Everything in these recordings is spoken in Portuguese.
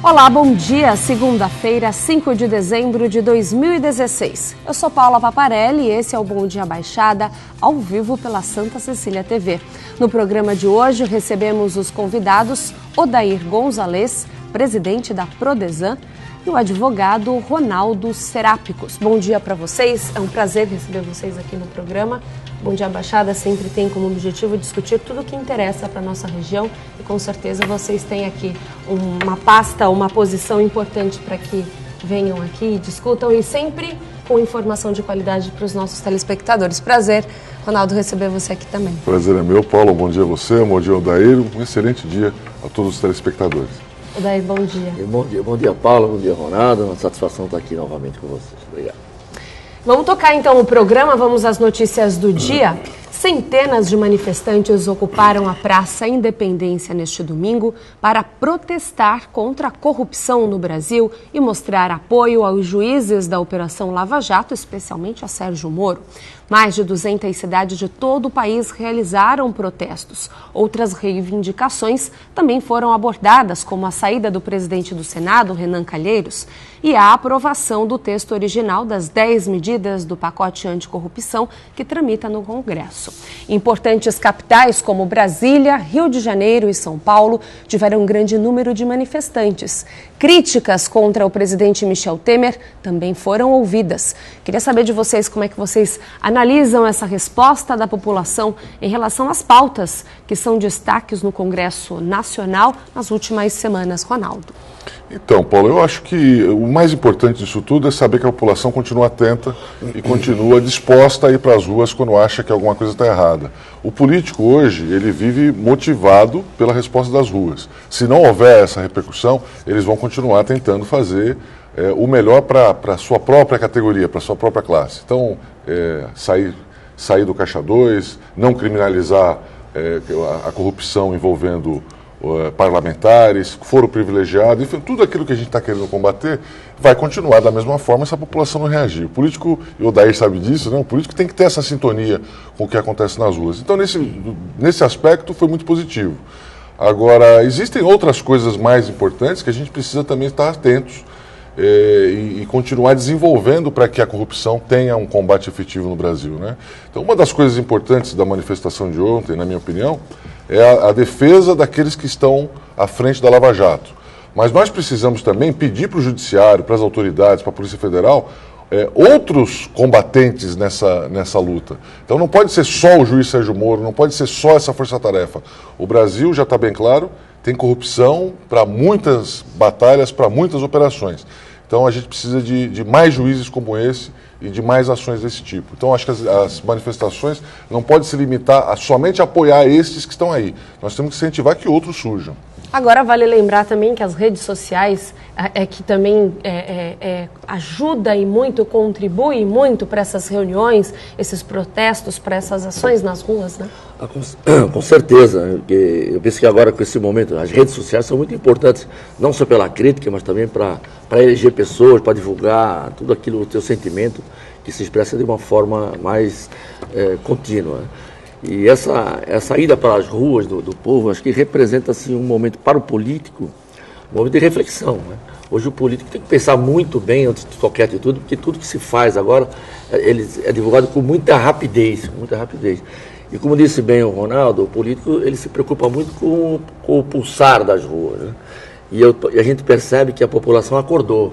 Olá, bom dia. Segunda-feira, 5 de dezembro de 2016. Eu sou Paula Paparelli e esse é o Bom Dia Baixada, ao vivo pela Santa Cecília TV. No programa de hoje recebemos os convidados Odair Gonzalez, presidente da Prodesan, e o advogado Ronaldo Serápicos. Bom dia para vocês, é um prazer receber vocês aqui no programa. Bom Dia Baixada sempre tem como objetivo discutir tudo o que interessa para a nossa região e com certeza vocês têm aqui uma pasta, uma posição importante para que venham aqui e discutam e sempre com informação de qualidade para os nossos telespectadores. Prazer, Ronaldo, receber você aqui também. Prazer é meu, Paulo. Bom dia a você, bom dia Odair, um excelente dia a todos os telespectadores. Odair, bom dia. Bom dia, Paulo, bom dia, Ronaldo. Uma satisfação estar aqui novamente com vocês. Obrigado. Vamos tocar então o programa, vamos às notícias do dia. Centenas de manifestantes ocuparam a Praça Independência neste domingo para protestar contra a corrupção no Brasil e mostrar apoio aos juízes da Operação Lava Jato, especialmente a Sérgio Moro. Mais de 200 cidades de todo o país realizaram protestos. Outras reivindicações também foram abordadas, como a saída do presidente do Senado, Renan Calheiros, e a aprovação do texto original das 10 medidas do pacote anticorrupção que tramita no Congresso. Importantes capitais como Brasília, Rio de Janeiro e São Paulo tiveram um grande número de manifestantes. Críticas contra o presidente Michel Temer também foram ouvidas. Queria saber de vocês como é que vocês analisam essa resposta da população em relação às pautas que são destaques no Congresso Nacional nas últimas semanas. Ronaldo. Então, Paulo, eu acho que o mais importante disso tudo é saber que a população continua atenta e continua disposta a ir para as ruas quando acha que alguma coisa está errada. O político hoje, ele vive motivado pela resposta das ruas. Se não houver essa repercussão, eles vão continuar tentando fazer o melhor para a sua própria categoria, para a sua própria classe. Então, sair do Caixa 2, não criminalizar a corrupção envolvendo parlamentares, foro privilegiado, enfim, tudo aquilo que a gente está querendo combater vai continuar da mesma forma se a população não reagir. O político, e o Odair sabe disso, né? O político tem que ter essa sintonia com o que acontece nas ruas. Então, nesse aspecto, foi muito positivo. Agora, existem outras coisas mais importantes que a gente precisa também estar atentos e continuar desenvolvendo para que a corrupção tenha um combate efetivo no Brasil, né? Então, uma das coisas importantes da manifestação de ontem, na minha opinião, é a defesa daqueles que estão à frente da Lava Jato. Mas nós precisamos também pedir para o Judiciário, para as autoridades, para a Polícia Federal, outros combatentes nessa luta. Então não pode ser só o juiz Sérgio Moro, não pode ser só essa força-tarefa. O Brasil, já está bem claro, tem corrupção para muitas batalhas, para muitas operações. Então a gente precisa de mais juízes como esse e de mais ações desse tipo. Então acho que as manifestações não podem se limitar a somente apoiar estes que estão aí. Nós temos que incentivar que outros surjam. Agora vale lembrar também que as redes sociais que também ajuda e muito, contribui muito para essas reuniões, esses protestos, para essas ações nas ruas, né? Com certeza. Eu penso que agora com esse momento, as redes sociais são muito importantes, não só pela crítica, mas também para eleger pessoas, para divulgar tudo aquilo, o teu sentimento, que se expressa de uma forma mais contínua. E essa ida para as ruas do povo, acho que representa assim, um momento para o político, um momento de reflexão, né? Hoje o político tem que pensar muito bem antes de qualquer atitude, porque tudo que se faz agora ele é divulgado com muita rapidez, muita rapidez. E como disse bem o Ronaldo, o político ele se preocupa muito com o pulsar das ruas, né? E a gente percebe que a população acordou,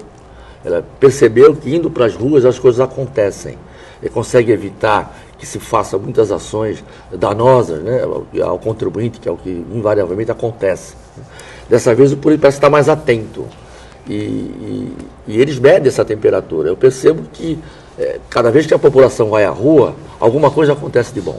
ela percebeu que indo para as ruas as coisas acontecem, e consegue evitar que se faça muitas ações danosas, né, ao contribuinte, que é o que invariavelmente acontece. Dessa vez o político parece estar mais atento e eles medem essa temperatura. Eu percebo que cada vez que a população vai à rua, alguma coisa acontece de bom.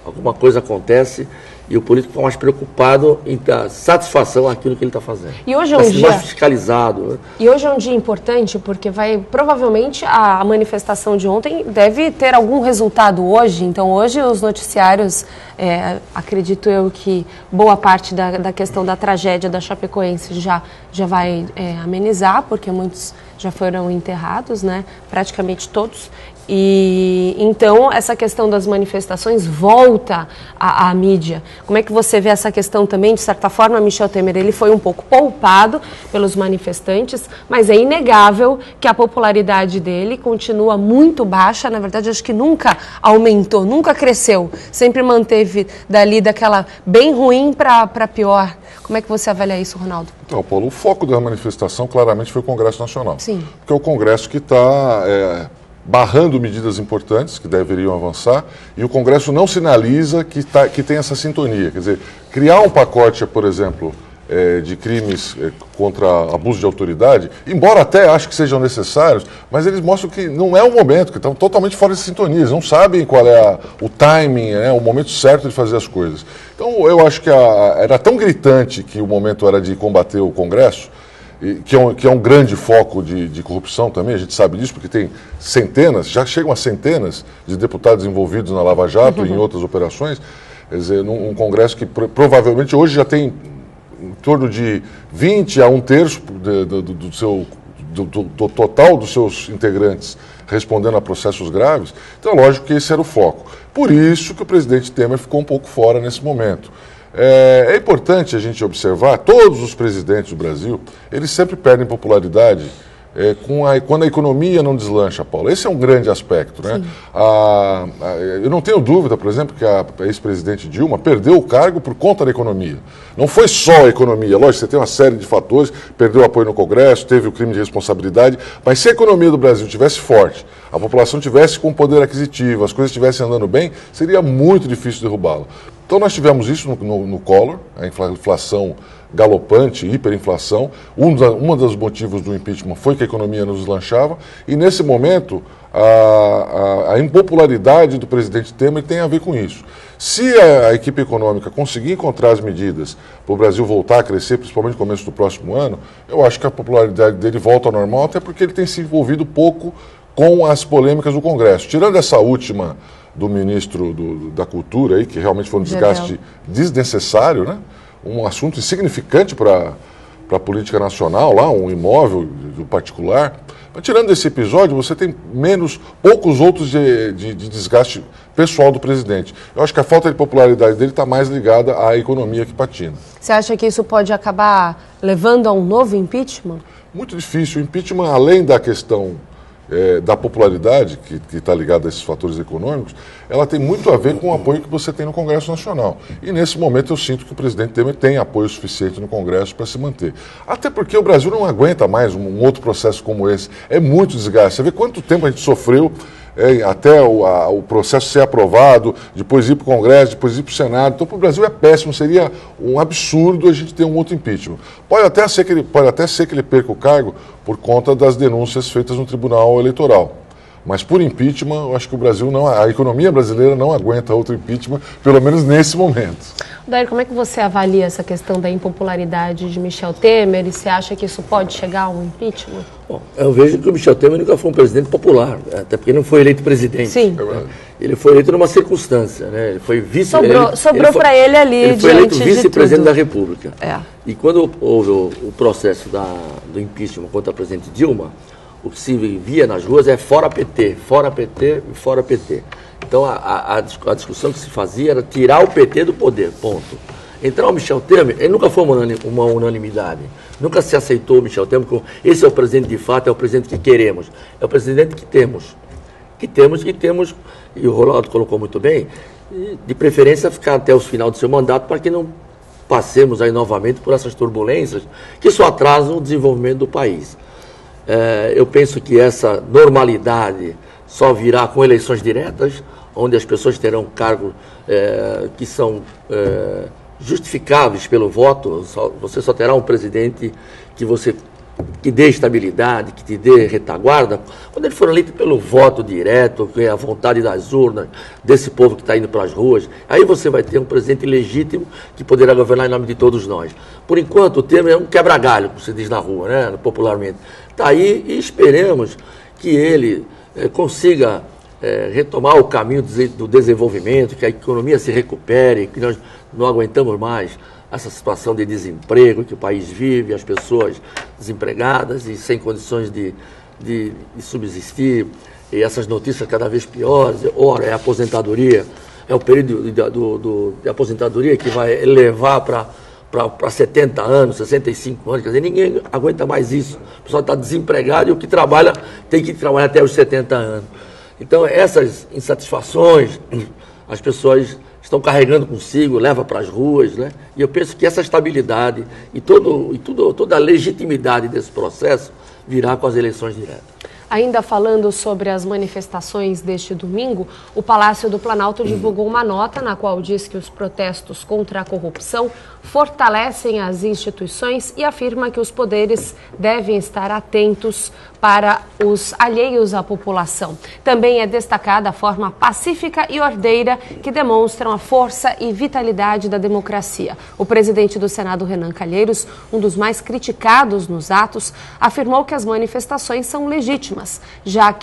Alguma coisa acontece e o político está mais preocupado em dar satisfação àquilo que ele está fazendo. E hoje é um dia mais fiscalizado, né? E hoje é um dia importante porque provavelmente a manifestação de ontem deve ter algum resultado hoje. Então hoje os noticiários, acredito eu que boa parte da questão da tragédia da Chapecoense já vai amenizar, porque muitos já foram enterrados, né? Praticamente todos. E então essa questão das manifestações volta à mídia. Como é que você vê essa questão também? De certa forma, Michel Temer ele foi um pouco poupado pelos manifestantes, mas é inegável que a popularidade dele continua muito baixa. Na verdade, acho que nunca aumentou, nunca cresceu. Sempre manteve dali daquela bem ruim para pior. Como é que você avalia isso, Ronaldo? Então, Paulo, o foco da manifestação claramente foi o Congresso Nacional. Sim. Porque é o Congresso que está barrando medidas importantes que deveriam avançar, e o Congresso não sinaliza que tem essa sintonia. Quer dizer, criar um pacote, por exemplo, de crimes contra abuso de autoridade, embora até acho que sejam necessários, mas eles mostram que não é o momento, que estão totalmente fora de sintonia, eles não sabem qual é o timing, o momento certo de fazer as coisas. Então eu acho que era tão gritante que o momento era de combater o Congresso, que é um grande foco de corrupção também, a gente sabe disso, porque tem centenas, já chegam a centenas de deputados envolvidos na Lava Jato e em outras operações. Quer dizer, um Congresso que provavelmente hoje já tem em torno de 20 a 1/3 do total dos seus integrantes respondendo a processos graves. Então é lógico que esse era o foco. Por isso que o presidente Temer ficou um pouco fora nesse momento. É importante a gente observar, todos os presidentes do Brasil, eles sempre perdem popularidade quando a economia não deslancha, Paulo. Esse é um grande aspecto, né? Eu não tenho dúvida, por exemplo, que a ex-presidente Dilma perdeu o cargo por conta da economia. Não foi só a economia, lógico, você tem uma série de fatores, perdeu o apoio no Congresso, teve o crime de responsabilidade, mas se a economia do Brasil tivesse forte, a população tivesse com poder aquisitivo, as coisas estivessem andando bem, seria muito difícil derrubá-lo. Então nós tivemos isso no Collor, a inflação galopante, hiperinflação. Um dos motivos do impeachment foi que a economia não deslanchava, e nesse momento a impopularidade do presidente Temer tem a ver com isso. Se a equipe econômica conseguir encontrar as medidas para o Brasil voltar a crescer, principalmente no começo do próximo ano, eu acho que a popularidade dele volta ao normal, até porque ele tem se envolvido pouco com as polêmicas do Congresso. Tirando essa última do ministro da Cultura, aí, que realmente foi um desgaste desnecessário, né? Um assunto insignificante para a política nacional, lá, um imóvel do particular. Mas tirando esse episódio, você tem poucos outros de desgaste pessoal do presidente. Eu acho que a falta de popularidade dele está mais ligada à economia que patina. Você acha que isso pode acabar levando a um novo impeachment? Muito difícil. O impeachment, além da questão da popularidade, que está ligada a esses fatores econômicos, ela tem muito a ver com o apoio que você tem no Congresso Nacional. E nesse momento eu sinto que o presidente Temer tem apoio suficiente no Congresso para se manter. Até porque o Brasil não aguenta mais um outro processo como esse. É muito desgaste. Você vê quanto tempo a gente sofreu até o processo ser aprovado, depois ir para o Congresso, depois ir para o Senado. Então, para o Brasil é péssimo, seria um absurdo a gente ter um outro impeachment. Pode até ser que ele perca o cargo por conta das denúncias feitas no Tribunal Eleitoral. Mas por impeachment, eu acho que a economia brasileira não aguenta outro impeachment, pelo menos nesse momento. Dair, como é que você avalia essa questão da impopularidade de Michel Temer, e você acha que isso pode chegar a um impeachment? Bom, eu vejo que o Michel Temer nunca foi um presidente popular, até porque ele não foi eleito presidente. Sim. Ele foi eleito numa circunstância, né? Ele foi vice... Sobrou para ele ali, ele foi eleito vice-presidente da República. E quando houve o processo do impeachment contra a presidente Dilma, o que se via nas ruas é fora PT, fora PT e fora PT. Então a discussão que se fazia era tirar o PT do poder, ponto. Então o Michel Temer, ele nunca foi uma unanimidade. Nunca se aceitou o Michel Temer como esse é o presidente de fato, é o presidente que queremos. É o presidente que temos. E o Ronaldo colocou muito bem, de preferência ficar até o final do seu mandato para que não passemos aí novamente por essas turbulências que só atrasam o desenvolvimento do país. Eu penso que essa normalidade só virá com eleições diretas, onde as pessoas terão cargos que são justificáveis pelo voto. Você só terá um presidente que dê estabilidade, que te dê retaguarda, quando ele for eleito pelo voto direto, que é a vontade das urnas, desse povo que está indo para as ruas, aí você vai ter um presidente legítimo que poderá governar em nome de todos nós. Por enquanto, o Temer é um quebra-galho, como se diz na rua, né, popularmente. Está aí e esperemos que ele consiga retomar o caminho do desenvolvimento, que a economia se recupere, que nós não aguentamos mais essa situação de desemprego que o país vive, as pessoas desempregadas e sem condições de subsistir. e essas notícias cada vez piores, ora é a aposentadoria, é o período de aposentadoria que vai levar para 70 anos, 65 anos, quer dizer, ninguém aguenta mais isso. O pessoal está desempregado e o que trabalha tem que trabalhar até os 70 anos. Então, essas insatisfações, as pessoas estão carregando consigo, leva para as ruas, né? E eu penso que essa estabilidade e toda a legitimidade desse processo virá com as eleições diretas. Ainda falando sobre as manifestações deste domingo, o Palácio do Planalto divulgou uma nota na qual diz que os protestos contra a corrupção fortalecem as instituições e afirma que os poderes devem estar atentos para os alheios à população. Também é destacada a forma pacífica e ordeira que demonstram a força e vitalidade da democracia. O presidente do Senado, Renan Calheiros, um dos mais criticados nos atos, afirmou que as manifestações são legítimas, já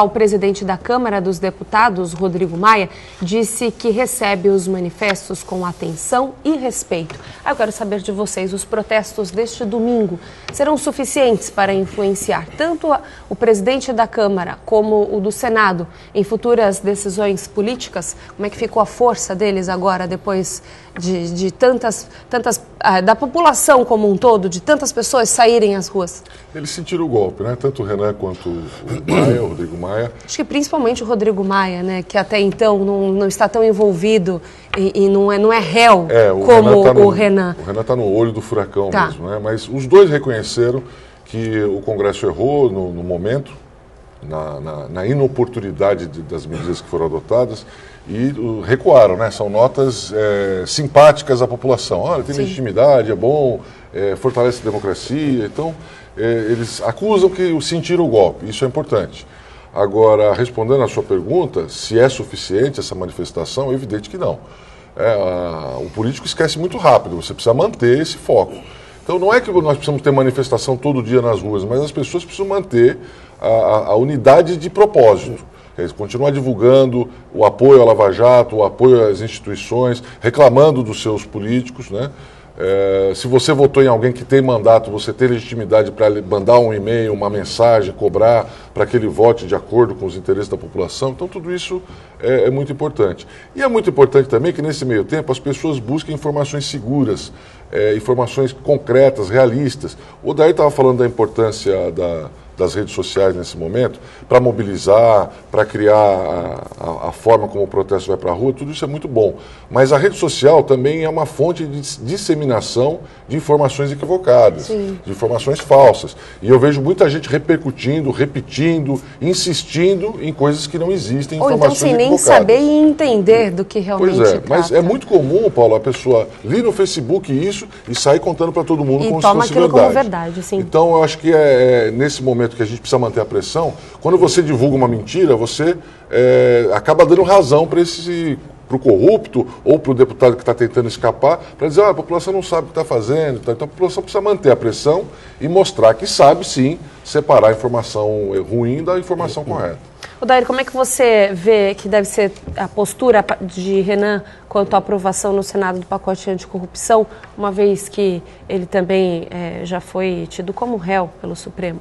o presidente da Câmara dos Deputados, Rodrigo Maia, disse que recebe os manifestos com atenção e respeito. Eu quero saber de vocês, os protestos deste domingo serão suficientes para influenciar tanto o presidente da Câmara como o do Senado em futuras decisões políticas? Como é que ficou a força deles agora, depois de tantas da população como um todo, de tantas pessoas saírem às ruas? Eles sentiram o golpe, né? Tanto o Renan quanto o Maia, o Rodrigo Maia. Acho que principalmente o Rodrigo Maia, né? Que até então não está tão envolvido e não é réu como o Renan. O Renan está no olho do furacão mesmo, né? Mas os dois reconheceram que o Congresso errou no momento, na inoportunidade das medidas que foram adotadas e recuaram, né? São notas simpáticas à população. Olha, tem legitimidade, é bom, fortalece a democracia. Então, eles acusam que sentiram o golpe, isso é importante. Agora, respondendo à sua pergunta, se é suficiente essa manifestação, é evidente que não. O político esquece muito rápido, você precisa manter esse foco. Então, não é que nós precisamos ter manifestação todo dia nas ruas, mas as pessoas precisam manter a unidade de propósito. Continuar divulgando o apoio à Lava Jato, o apoio às instituições, reclamando dos seus políticos, né? Se você votou em alguém que tem mandato, você tem legitimidade para mandar um e-mail, uma mensagem, cobrar para que ele vote de acordo com os interesses da população. Então, tudo isso é muito importante. E é muito importante também que, nesse meio tempo, as pessoas busquem informações seguras, informações concretas, realistas. O Odair estava falando da importância das redes sociais nesse momento, para mobilizar, para criar a forma como o protesto vai para a rua, tudo isso é muito bom. Mas a rede social também é uma fonte de disseminação de informações equivocadas, de informações falsas. E eu vejo muita gente repercutindo, repetindo, insistindo em coisas que não existem, informações então sem nem saber e entender do que realmente Pois é, trata. Mas é muito comum, Paulo, a pessoa lir no Facebook isso e sair contando para todo mundo como se fosse verdade. E toma aquilo como verdade, sim. Então eu acho que nesse momento que a gente precisa manter a pressão, quando você divulga uma mentira, você acaba dando razão para o corrupto ou para o deputado que está tentando escapar, para dizer, a população não sabe o que está fazendo. Então a população precisa manter a pressão e mostrar que sabe, sim, separar a informação ruim da informação correta. Odair, como é que você vê que deve ser a postura de Renan quanto à aprovação no Senado do pacote anticorrupção, uma vez que ele também já foi tido como réu pelo Supremo?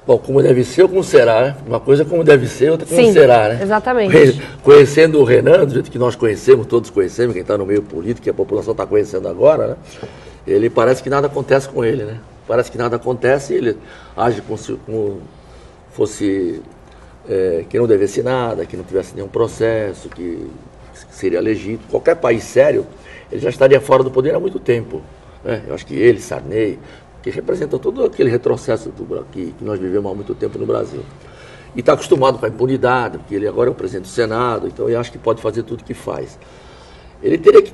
Bom, como deve ser ou como será, né? Uma coisa é como deve ser, outra como será, né? Exatamente. Conhecendo o Renan, do jeito que nós conhecemos, todos conhecemos, quem está no meio político, que a população está conhecendo agora, né? Ele parece que nada acontece com ele, né? Parece que nada acontece e ele age como fosse que não devesse nada, que não tivesse nenhum processo, que seria legítimo. Qualquer país sério, ele já estaria fora do poder há muito tempo, né? Eu acho que ele, Sarney, que representa todo aquele retrocesso que nós vivemos há muito tempo no Brasil. E está acostumado com a impunidade, porque ele agora é o presidente do Senado, então eu acho que pode fazer tudo o que faz. Ele teria que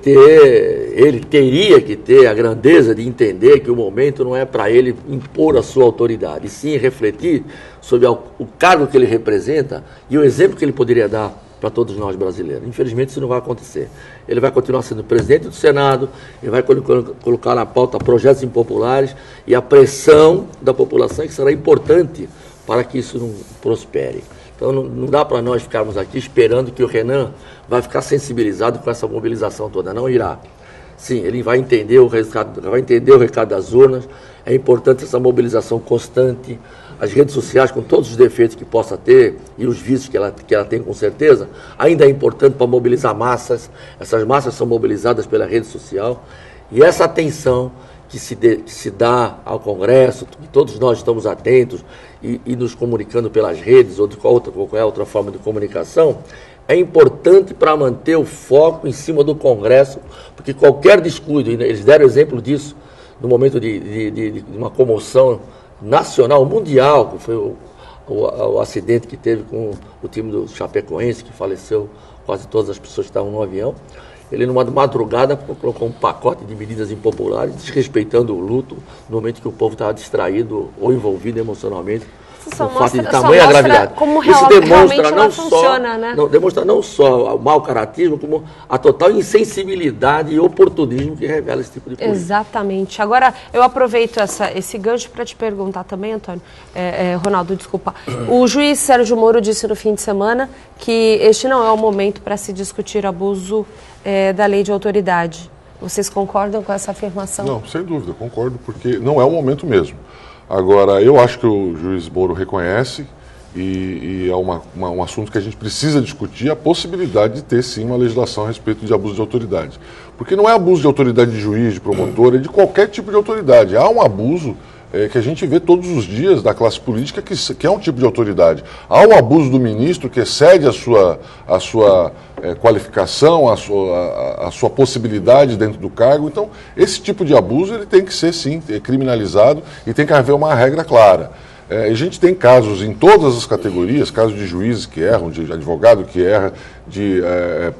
ter a grandeza de entender que o momento não é para ele impor a sua autoridade, e sim refletir sobre o cargo que ele representa e o exemplo que ele poderia dar para todos nós brasileiros. Infelizmente isso não vai acontecer. Ele vai continuar sendo presidente do Senado, ele vai colocar na pauta projetos impopulares e a pressão da população que será importante para que isso não prospere. Então não dá para nós ficarmos aqui esperando que o Renan vai ficar sensibilizado com essa mobilização toda. Não irá. sim, ele vai entender o recado das urnas. É importante essa mobilização constante. As redes sociais, com todos os defeitos que possa ter e os vícios que ela tem com certeza, ainda é importante para mobilizar massas. Essas massas são mobilizadas pela rede social. E essa atenção que se dá ao Congresso, que todos nós estamos atentos e nos comunicando pelas redes ou de qualquer outra forma de comunicação, é importante para manter o foco em cima do Congresso, porque qualquer descuido, e eles deram exemplo disso no momento de uma comoção nacional, mundial, que foi o acidente que teve com o time do Chapecoense, que faleceu quase todas as pessoas que estavam no avião. Ele, numa madrugada, colocou um pacote de medidas impopulares, desrespeitando o luto, no momento que o povo estava distraído ou envolvido emocionalmente. Só o fato de mostra, tamanha gravidade. Como isso demonstra funciona, não só o mau caratismo, como a total insensibilidade e oportunismo que revela esse tipo de coisa. Exatamente. Agora, eu aproveito esse gancho para te perguntar também, Antônio, Ronaldo, desculpa. O juiz Sérgio Moro disse no fim de semana que este não é o momento para se discutir abuso da lei de autoridade. Vocês concordam com essa afirmação? Não, sem dúvida, concordo, porque não é o momento mesmo. Agora, eu acho que o juiz Moro reconhece, e é um assunto que a gente precisa discutir, a possibilidade de ter, sim, uma legislação a respeito de abuso de autoridade. Porque não é abuso de autoridade de juiz, de promotor, é de qualquer tipo de autoridade. Há um abuso que a gente vê todos os dias da classe política, que é um tipo de autoridade. Há o abuso do ministro, que excede a sua qualificação, a sua possibilidade dentro do cargo. Então, esse tipo de abuso ele tem que ser, sim, criminalizado e tem que haver uma regra clara. A gente tem casos em todas as categorias, casos de juízes que erram, de advogado que erra, de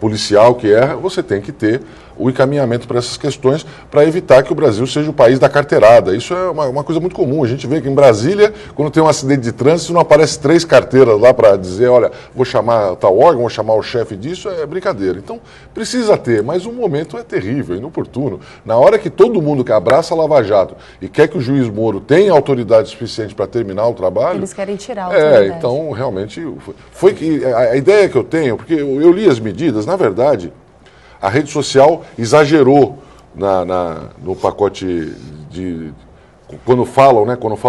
policial que erra. Você tem que ter o encaminhamento para essas questões para evitar que o Brasil seja o país da carteirada. Isso é uma coisa muito comum. A gente vê que em Brasília, quando tem um acidente de trânsito, não aparece 3 carteiras lá para dizer, olha, vou chamar tal órgão, vou chamar o chefe disso, é brincadeira. Então, precisa ter, mas o momento é terrível, inoportuno. Na hora que todo mundo que abraça a Lava Jato e quer que o juiz Moro tenha autoridade suficiente para terminar o trabalho... Eles querem tirar a autoridade. Então, realmente, foi que a ideia que eu tenho, porque eu li as medidas, na verdade... A rede social exagerou no pacote de... Quando falam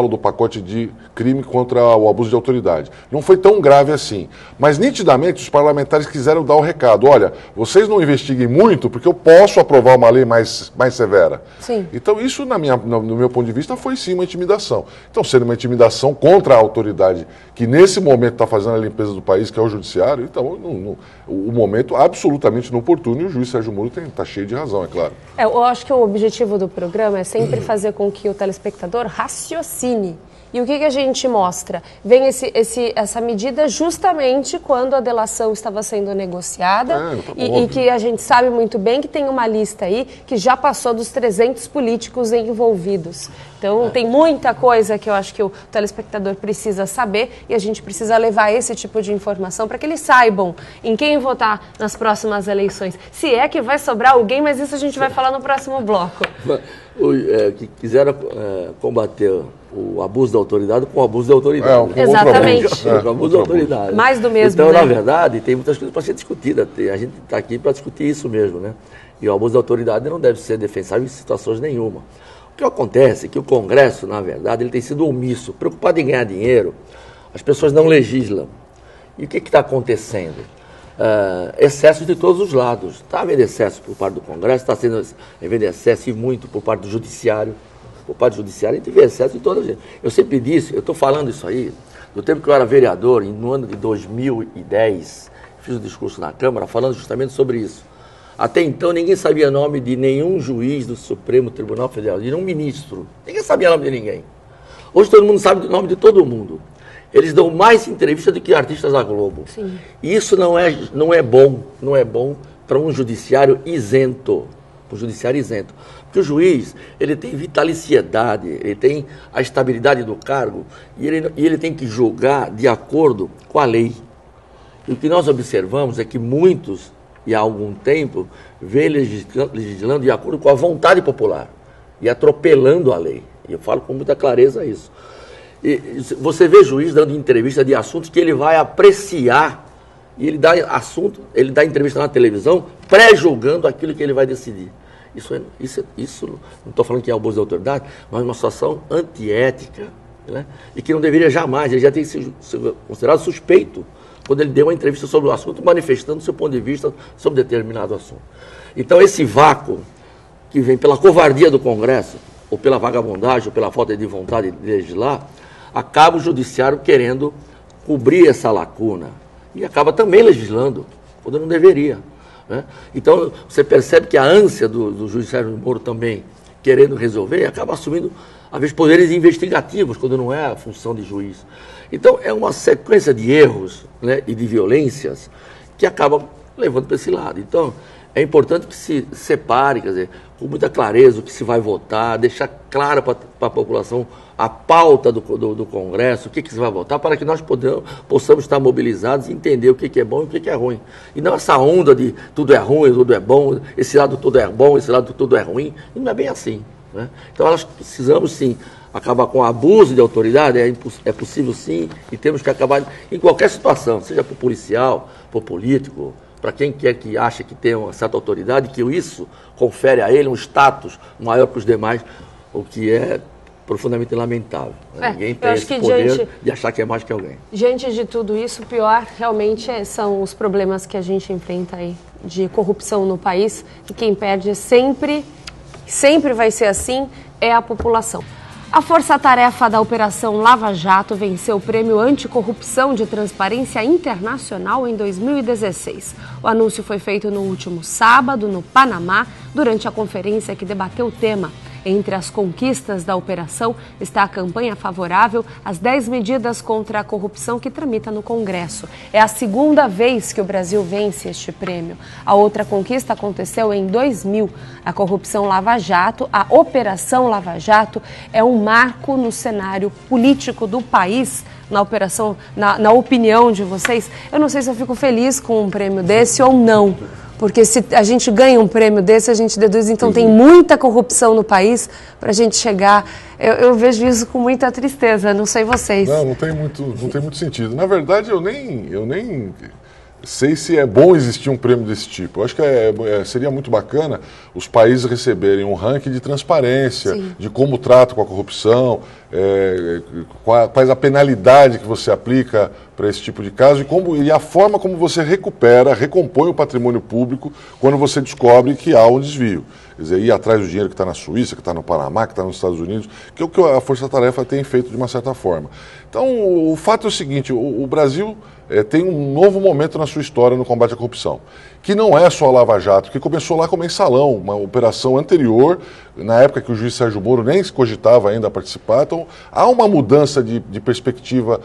do pacote de crime contra o abuso de autoridade. Não foi tão grave assim. Mas, nitidamente, os parlamentares quiseram dar o recado. Olha, vocês não investiguem muito, porque eu posso aprovar uma lei mais severa. Sim. Então, isso, no meu ponto de vista, foi sim uma intimidação. Então, sendo uma intimidação contra a autoridade, que nesse momento está fazendo a limpeza do país, que é o judiciário, então, o momento absolutamente inoportuno, e o juiz Sérgio Moro está cheio de razão, é claro. Eu acho que o objetivo do programa é sempre fazer com que o telespectador raciocine. E o que a gente mostra? Vem essa medida justamente quando a delação estava sendo negociada e que a gente sabe muito bem que tem uma lista aí que já passou dos 300 políticos envolvidos. Então tem muita coisa que eu acho que o telespectador precisa saber e a gente precisa levar esse tipo de informação para que eles saibam em quem votar nas próximas eleições. Se é que vai sobrar alguém, mas isso a gente vai falar no próximo bloco. Que quiseram combater o abuso da autoridade com o abuso da autoridade. Exatamente. Com o abuso da autoridade. Mais do mesmo, Então, né? na verdade, tem muitas coisas para ser discutidas. A gente está aqui para discutir isso mesmo, né? E o abuso da autoridade não deve ser defensável em situações nenhuma. O que acontece é que o Congresso, na verdade, ele tem sido omisso, preocupado em ganhar dinheiro. As pessoas não legislam. E o que está acontecendo? Excessos de todos os lados. Está havendo excesso por parte do Congresso, está sendo havendo excesso e muito por parte do Judiciário. Por parte do Judiciário, a gente vê excesso em todas as... Eu sempre disse, eu estou falando isso aí, do tempo que eu era vereador, no ano de 2010, fiz um discurso na Câmara falando justamente sobre isso. Até então, ninguém sabia o nome de nenhum juiz do Supremo Tribunal Federal, de nenhum ministro. Ninguém sabia o nome de ninguém. Hoje todo mundo sabe o nome de todo mundo. Eles dão mais entrevistas do que artistas da Globo. Sim. E isso não é bom para um judiciário isento. Porque o juiz, ele tem vitaliciedade, ele tem a estabilidade do cargo e ele tem que julgar de acordo com a lei. E o que nós observamos é que muitos, e há algum tempo, vêm legislando de acordo com a vontade popular e atropelando a lei. E eu falo com muita clareza isso. E você vê juiz dando entrevista de assuntos que ele vai apreciar e ele dá entrevista na televisão pré-julgando aquilo que ele vai decidir. Isso não estou falando que é abuso de autoridade, mas uma situação antiética, né? E que não deveria jamais, ele já tem sido considerado suspeito quando ele deu uma entrevista sobre o assunto, manifestando seu ponto de vista sobre determinado assunto. Então, esse vácuo que vem pela covardia do Congresso, ou pela vagabundagem, ou pela falta de vontade de legislar, acaba o judiciário querendo cobrir essa lacuna e acaba também legislando, quando não deveria, né? Então, você percebe que a ânsia do juiz Sérgio Moro também querendo resolver acaba assumindo, às vezes, poderes investigativos, quando não é a função de juiz. Então, é uma sequência de erros, né, e de violências que acabam levando para esse lado. Então, é importante que se separe, quer dizer, com muita clareza o que se vai votar, deixar claro para a população a pauta do Congresso, o que se vai votar, para que nós possamos estar mobilizados e entender o que é bom e o que é ruim. E não essa onda de tudo é ruim, tudo é bom, esse lado tudo é bom, esse lado tudo é ruim. E não é bem assim, né? Então, nós precisamos, sim, acabar com o abuso de autoridade, é possível, sim, e temos que acabar em qualquer situação, seja para o policial, para o político, para quem quer que acha que tem uma certa autoridade, que isso confere a ele um status maior que os demais, o que é profundamente lamentável. Ninguém tem esse poder de achar que é mais que alguém. Diante de tudo isso, o pior realmente são os problemas que a gente enfrenta aí de corrupção no país, e quem perde sempre vai ser assim, é a população. A força-tarefa da Operação Lava Jato venceu o Prêmio Anticorrupção de Transparência Internacional em 2016. O anúncio foi feito no último sábado, no Panamá, durante a conferência que debateu o tema. Entre as conquistas da operação está a campanha favorável às 10 medidas contra a corrupção que tramita no Congresso. É a segunda vez que o Brasil vence este prêmio. A outra conquista aconteceu em 2000. A corrupção Lava Jato, a Operação Lava Jato, é um marco no cenário político do país. Na opinião de vocês, eu não sei se eu fico feliz com um prêmio desse ou não. Porque se a gente ganha um prêmio desse, a gente deduz, então tem muita corrupção no país para a gente chegar. Eu vejo isso com muita tristeza, não sei vocês. Não tem muito sentido. Na verdade, eu nem sei se é bom existir um prêmio desse tipo. Eu acho que seria muito bacana os países receberem um ranking de transparência, sim, de como tratam com a corrupção, quais a penalidade que você aplica para esse tipo de caso e a forma como você recompõe o patrimônio público quando você descobre que há um desvio. Quer dizer, ir atrás do dinheiro que está na Suíça, que está no Panamá, que está nos Estados Unidos, que é o que a Força Tarefa tem feito de uma certa forma. Então, o fato é o seguinte, o Brasil tem um novo momento na sua história no combate à corrupção, que não é só a Lava Jato, que começou lá com o Mensalão, uma operação anterior, na época que o juiz Sérgio Moro nem se cogitava ainda a participar. Então, há uma mudança de perspectiva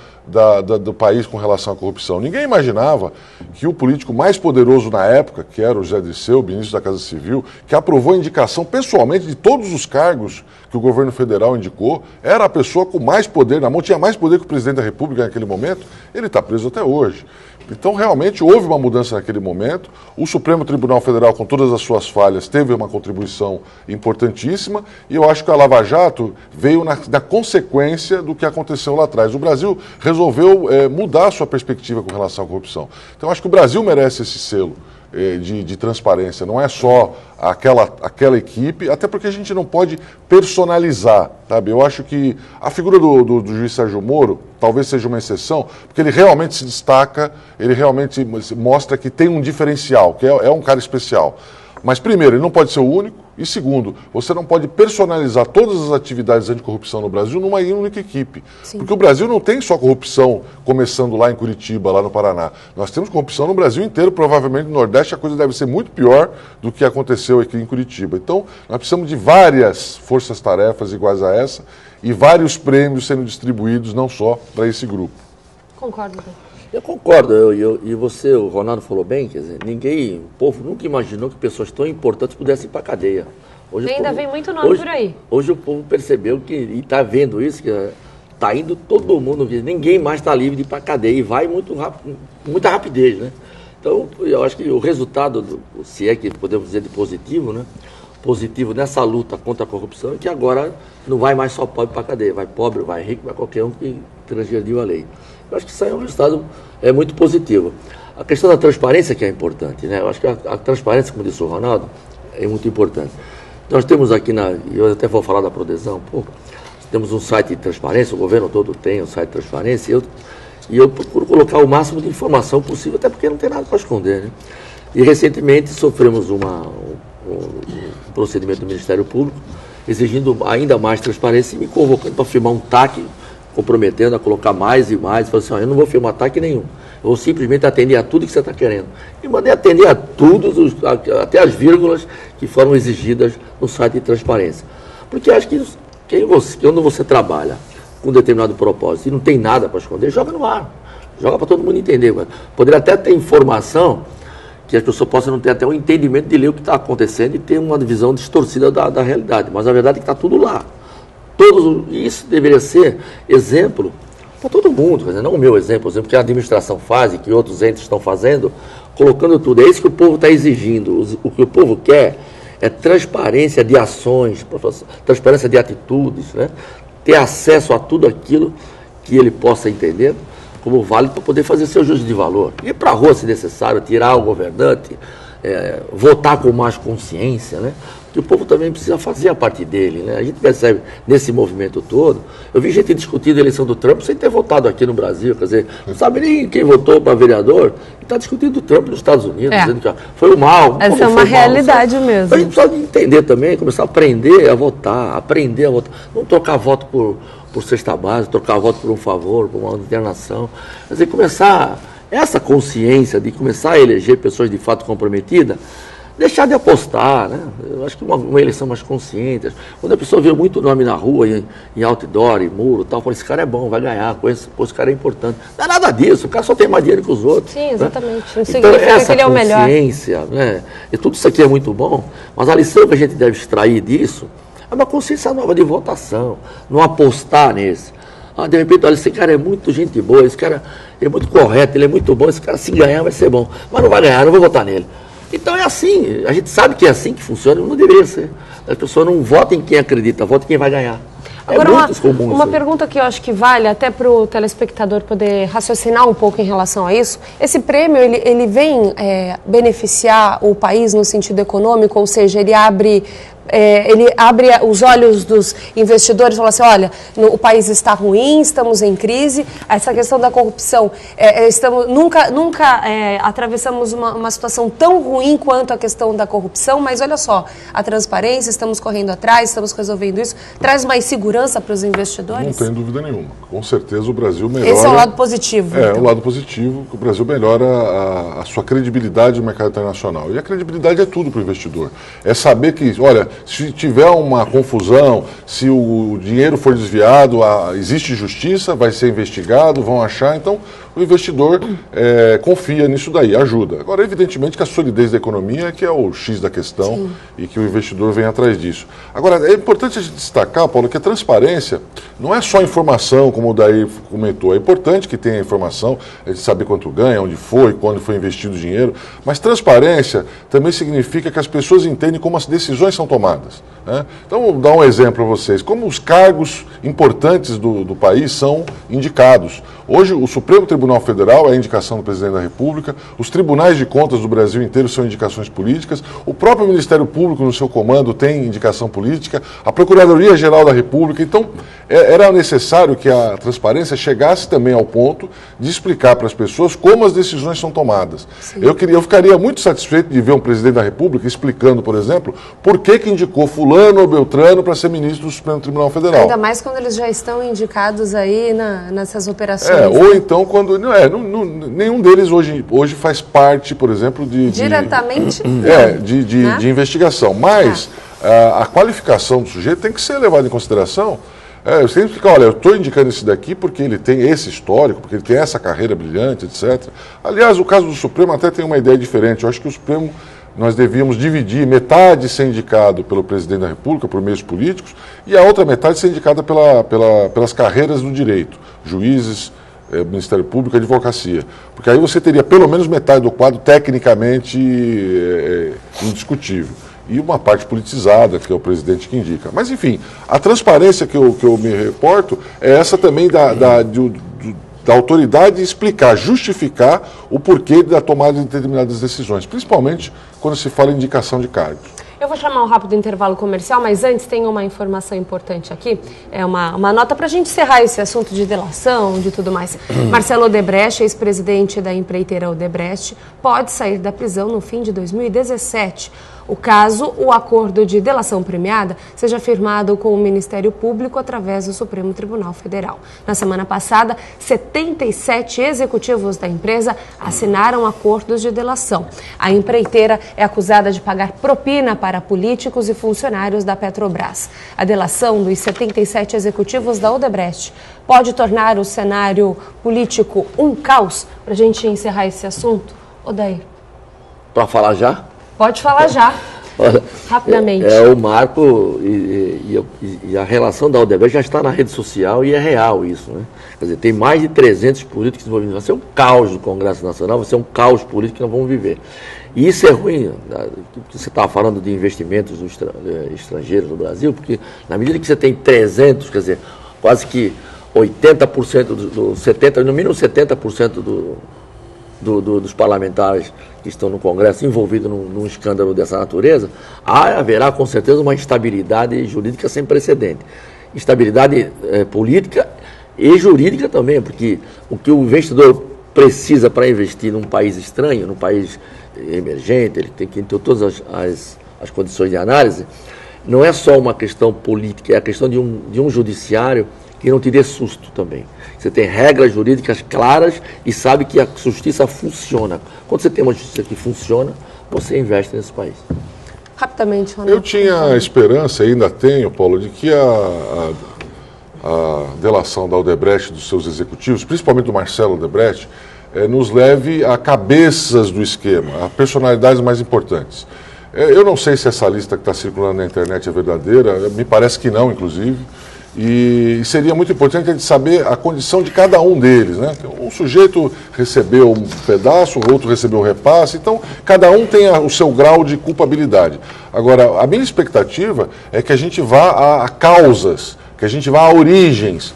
do país com relação à corrupção. Ninguém imaginava que o político mais poderoso na época, que era o José Dirceu, ministro da Casa Civil, que aprovou a indicação pessoalmente de todos os cargos que o governo federal indicou, era a pessoa com mais poder na mão, tinha mais poder que o presidente da República naquele momento, ele está preso até hoje. Então, realmente, houve uma mudança naquele momento. O Supremo Tribunal Federal, com todas as suas falhas, teve uma contribuição importantíssima, e eu acho que a Lava Jato veio na consequência do que aconteceu lá atrás. O Brasil resolveu mudar a sua perspectiva com relação à corrupção. Então, eu acho que o Brasil merece esse selo de transparência, não é só aquela equipe, até porque a gente não pode personalizar, sabe? Eu acho que a figura do juiz Sérgio Moro talvez seja uma exceção, porque ele realmente se destaca, ele realmente mostra que tem um diferencial, que é um cara especial. Mas, primeiro, ele não pode ser o único, e segundo, você não pode personalizar todas as atividades anticorrupção no Brasil numa única equipe. Sim. Porque o Brasil não tem só corrupção começando lá em Curitiba, lá no Paraná. Nós temos corrupção no Brasil inteiro, provavelmente no Nordeste a coisa deve ser muito pior do que aconteceu aqui em Curitiba. Então, nós precisamos de várias forças-tarefas iguais a essa e vários prêmios sendo distribuídos, não só para esse grupo. Concordo. Eu concordo, e você, o Ronaldo falou bem, quer dizer, o povo nunca imaginou que pessoas tão importantes pudessem ir para a cadeia. Hoje ainda vem muito nome por aí. Hoje o povo percebeu e está vendo isso, que está indo todo mundo, ninguém mais está livre de ir para a cadeia, e vai muita rapidez, né? Então, eu acho que o resultado, se é que podemos dizer de positivo, né? Positivo nessa luta contra a corrupção, é que agora não vai mais só pobre para a cadeia, vai pobre, vai rico, vai qualquer um que transgrediu a lei. Eu acho que isso aí é um resultado muito positivo. A questão da transparência que é importante, né? Eu acho que a transparência, como disse o Ronaldo, é muito importante. Nós temos aqui, eu até vou falar da Prodesão um pouco, temos um site de transparência, o governo todo tem um site de transparência, e eu procuro colocar o máximo de informação possível, até porque não tem nada para esconder, né? E recentemente sofremos um procedimento do Ministério Público, exigindo ainda mais transparência e me convocando para firmar um TAC, comprometendo a colocar mais e mais. Falei assim, eu não vou firmar TAC nenhum, eu vou simplesmente atender a tudo que você está querendo. E mandei atender a tudo, até as vírgulas que foram exigidas no site de transparência. Porque acho que quando você trabalha com um determinado propósito e não tem nada para esconder, joga no ar, joga para todo mundo entender. Poderia até ter informação que as pessoas possam não ter até um entendimento de ler o que está acontecendo e ter uma visão distorcida da realidade. Mas a verdade é que está tudo lá. Isso deveria ser exemplo para todo mundo, quer dizer, não o meu exemplo, o exemplo que a administração faz e que outros entes estão fazendo, colocando tudo. É isso que o povo está exigindo. O que o povo quer é transparência de ações, transparência de atitudes, né? Ter acesso a tudo aquilo que ele possa entender como válido para poder fazer seu juízo de valor. Ir para a rua, se necessário, tirar o governante, votar com mais consciência, né? Que o povo também precisa fazer a parte dele, né? A gente percebe nesse movimento todo, eu vi gente discutindo a eleição do Trump sem ter votado aqui no Brasil, quer dizer, não sabe nem quem votou para vereador, e está discutindo o Trump nos Estados Unidos, dizendo que foi o mal. Essa é uma realidade mesmo. A gente precisa entender também, começar a aprender a votar, não trocar voto por cesta básica, trocar voto por um favor, por uma internação, quer dizer, começar essa consciência de começar a eleger pessoas de fato comprometidas, deixar de apostar, né? Eu acho que uma eleição mais consciente. Quando a pessoa vê muito nome na rua, em outdoor, em muro, tal, fala, esse cara é bom, vai ganhar, esse cara é importante. Não é nada disso, o cara só tem mais dinheiro que os outros. Sim, exatamente. Né? Não significa então, que ele é o melhor. Consciência, né? E tudo isso aqui é muito bom, mas a lição que a gente deve extrair disso é uma consciência nova de votação, não apostar nesse. De repente, olha, esse cara é muito gente boa, esse cara é muito correto, ele é muito bom, esse cara se ganhar vai ser bom, mas não vai ganhar, não vou votar nele. Então é assim, a gente sabe que é assim que funciona, não deveria ser. As pessoas não votam em quem acredita, votam em quem vai ganhar. Agora, uma pergunta que eu acho que vale até para o telespectador poder raciocinar um pouco em relação a isso. Esse prêmio, ele vem beneficiar o país no sentido econômico, ou seja, ele abre os olhos dos investidores e fala assim, olha, o país está ruim, estamos em crise, essa questão da corrupção, nunca atravessamos uma situação tão ruim quanto a questão da corrupção, mas olha só, a transparência, estamos correndo atrás, estamos resolvendo isso, traz mais segurança para os investidores? Não tem dúvida nenhuma. Com certeza o Brasil melhora... Esse é o lado positivo. É, o lado positivo, que o Brasil melhora a sua credibilidade no mercado internacional. E a credibilidade é tudo para o investidor. É saber que, olha, se tiver uma confusão, se o dinheiro for desviado, existe justiça, vai ser investigado, vão achar, então o investidor confia nisso daí, ajuda. Agora, evidentemente que a solidez da economia é que é o X da questão. Sim. E que o investidor vem atrás disso. Agora, é importante a gente destacar, Paulo, que a transparência não é só informação, como o Daí comentou, é importante que tenha informação, a gente saber quanto ganha, onde foi, quando foi investido o dinheiro, mas transparência também significa que as pessoas entendem como as decisões são tomadas. Né? Então, vou dar um exemplo para vocês, como os cargos importantes do país são indicados. Hoje, o Supremo Tribunal Federal é a indicação do Presidente da República, os tribunais de contas do Brasil inteiro são indicações políticas, o próprio Ministério Público, no seu comando, tem indicação política, a Procuradoria-Geral da República. Então, era necessário que a transparência chegasse também ao ponto de explicar para as pessoas como as decisões são tomadas. Eu ficaria muito satisfeito de ver um Presidente da República explicando, por exemplo, por que indicou fulano ou beltrano para ser ministro do Supremo Tribunal Federal. Ainda mais quando eles já estão indicados aí nessas operações. Ou então quando... nenhum deles hoje faz parte, por exemplo, diretamente? De investigação. Mas a qualificação do sujeito tem que ser levada em consideração. Eu sempre fico, olha, eu estou indicando esse daqui porque ele tem esse histórico, porque ele tem essa carreira brilhante, etc. Aliás, o caso do Supremo até tem uma ideia diferente. Eu acho que o Supremo, nós devíamos dividir metade ser indicado pelo Presidente da República, por meios políticos, e a outra metade ser indicada pelas carreiras do direito, juízes, Ministério Público e Advocacia. Porque aí você teria pelo menos metade do quadro tecnicamente indiscutível. E uma parte politizada, que é o presidente que indica. Mas, enfim, a transparência que eu me reporto é essa também da autoridade explicar, justificar o porquê da tomada de determinadas decisões, principalmente quando se fala em indicação de cargos. Eu vou chamar um rápido intervalo comercial, mas antes tem uma informação importante aqui, é uma nota para a gente encerrar esse assunto de delação, de tudo mais. Marcelo Odebrecht, ex-presidente da empreiteira Odebrecht, pode sair da prisão no fim de 2017. Caso o acordo de delação premiada seja firmado com o Ministério Público através do Supremo Tribunal Federal. Na semana passada, 77 executivos da empresa assinaram acordos de delação. A empreiteira é acusada de pagar propina para políticos e funcionários da Petrobras. A delação dos 77 executivos da Odebrecht pode tornar o cenário político um caos. Para a gente encerrar esse assunto, Odair. Para falar já? Pode falar já, rapidamente. O marco e a relação da Odebrecht já está na rede social e é real isso, né? Quer dizer, tem mais de 300 políticos envolvidos. Vai ser um caos do Congresso Nacional, vai ser um caos político que nós vamos viver. E isso é ruim, você estava falando de investimentos estrangeiros no Brasil, porque na medida que você tem 300, quer dizer, quase que 80% no mínimo 70% dos parlamentares que estão no Congresso envolvidos num escândalo dessa natureza, haverá com certeza uma instabilidade jurídica sem precedente. Instabilidade política e jurídica também, porque o que o investidor precisa para investir num país estranho, num país emergente, ele tem que ter todas as condições de análise, não é só uma questão política, é a questão de um judiciário que não te dê susto também. Você tem regras jurídicas claras e sabe que a justiça funciona. Quando você tem uma justiça que funciona, você investe nesse país. Rapidamente, Ronaldo. Eu tinha a esperança, ainda tenho, Paulo, de que a delação da Odebrecht, dos seus executivos, principalmente do Marcelo Odebrecht, nos leve a cabeças do esquema, a personalidades mais importantes. Eu não sei se essa lista que está circulando na internet é verdadeira, me parece que não, inclusive. E seria muito importante a gente saber a condição de cada um deles, né? Um sujeito recebeu um pedaço, o outro recebeu um repasse, então cada um tem o seu grau de culpabilidade. Agora, a minha expectativa é que a gente vá a causas, que a gente vá a origens,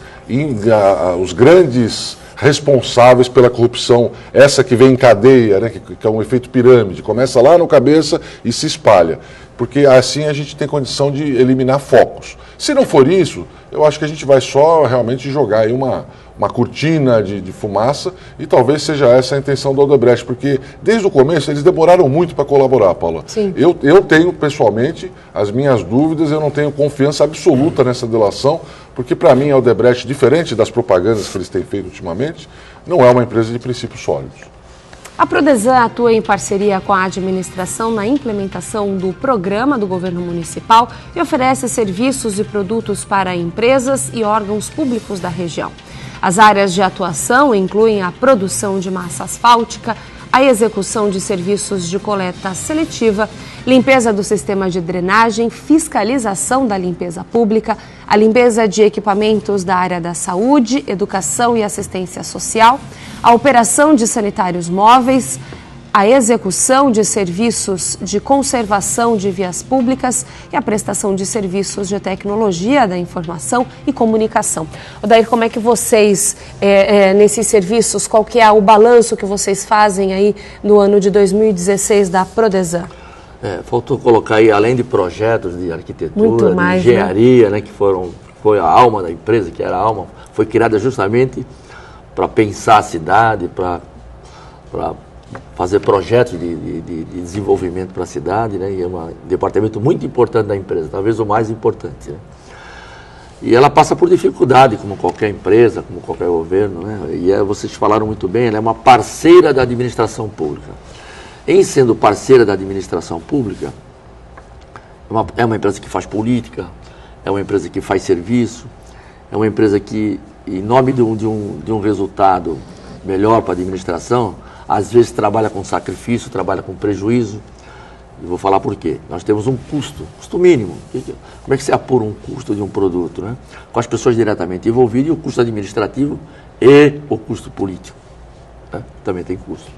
os grandes responsáveis pela corrupção, essa que vem em cadeia, né? Que é um efeito pirâmide, começa lá no cabeça e se espalha. Porque assim a gente tem condição de eliminar focos. Se não for isso, eu acho que a gente vai só realmente jogar aí uma cortina de fumaça e talvez seja essa a intenção do Odebrecht, porque desde o começo eles demoraram muito para colaborar, Paula. Sim. Eu tenho pessoalmente as minhas dúvidas, eu não tenho confiança absoluta nessa delação, porque para mim a Odebrecht, diferente das propagandas que eles têm feito ultimamente, não é uma empresa de princípios sólidos. A Prodesan atua em parceria com a administração na implementação do programa do governo municipal e oferece serviços e produtos para empresas e órgãos públicos da região. As áreas de atuação incluem a produção de massa asfáltica, a execução de serviços de coleta seletiva, limpeza do sistema de drenagem, fiscalização da limpeza pública, a limpeza de equipamentos da área da saúde, educação e assistência social, a operação de sanitários móveis, a execução de serviços de conservação de vias públicas e a prestação de serviços de tecnologia da informação e comunicação. Odair, como é que vocês, nesses serviços, qual que é o balanço que vocês fazem aí no ano de 2016 da Prodesan? Faltou colocar aí, além de projetos de arquitetura, muito mais, de engenharia, né, que foi a alma da empresa, que era a alma, foi criada justamente para pensar a cidade, para fazer projetos de desenvolvimento para a cidade, né? E é um departamento muito importante da empresa, talvez o mais importante, né? E ela passa por dificuldade, como qualquer empresa, como qualquer governo, né? E vocês falaram muito bem, ela é uma parceira da administração pública. Em sendo parceira da administração pública, é uma empresa que faz política, é uma empresa que faz serviço, é uma empresa que, em nome de um resultado melhor para a administração, às vezes trabalha com sacrifício, trabalha com prejuízo. E vou falar por quê. Nós temos um custo mínimo. Como é que você apura um custo de um produto, né? Com as pessoas diretamente envolvidas, e o custo administrativo e o custo político, né? Também tem custo.